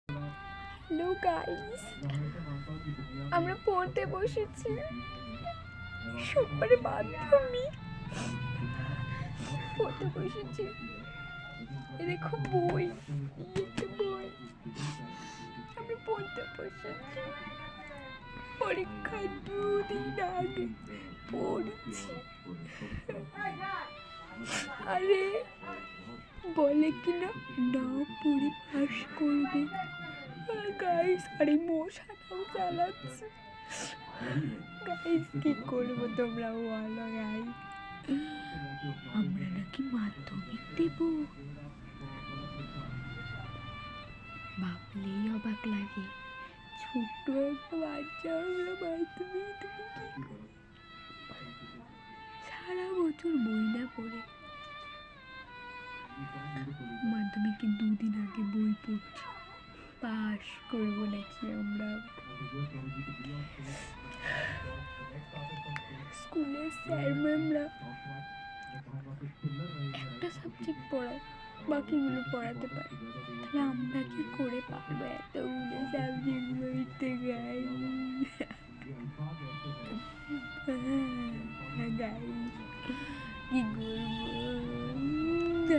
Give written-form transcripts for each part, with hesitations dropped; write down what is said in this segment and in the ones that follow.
Hello guys, আমরা পড়তে বসেছি সোমবারে মাধ্যমিক। পড়তে বসেছি, এ দেখো বই, একটা বই। আমরা পড়তে বসেছি, পরীক্ষা 2 দিন আগে পড়ছি। আরে বলে কিনা না পড়ে পাস করবে গাইস, আরে মশাটাও চালাচ্ছে গাইস। কি করবো তোমরা বলো গাইস? আমরা নাকি মাধ্যমিক দেব, ভাবলেই অবাক লাগে। ছোট্ট একটা বাচ্চা, আমরা মাধ্যমিক দেবো কি করে? সারা বছর বই না পড়ে মাধ্যমিকে 2 দিন আগে বই পড়ছি। পাস করবো নাকি আমরা? স্কুলের স্যার ম্যামরা একটা সাবজেক্ট পড়ায়, বাকিগুলো পড়াতে পারে, তাহলে আমরা কি করে পারবো এতগুলো সাবজেক্ট পড়তে? গাই কি করবো?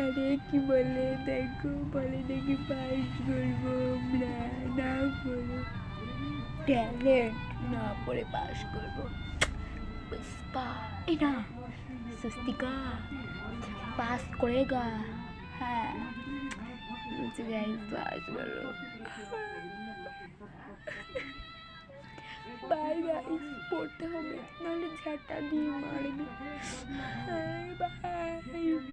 আরে কি বলে দেখো, বলে নাকি পাস করবো আমরা, না করবো ট্যালেন্ট না পড়ে পাস করবো। पुष्पा ए ना स्वस्तिका पास करेगा। हाँ मुझे गाइस पास करो। बाय गाइस, पढ़ते হবে নাহলে ঝাঁটা দিয়ে মারবে। বাই।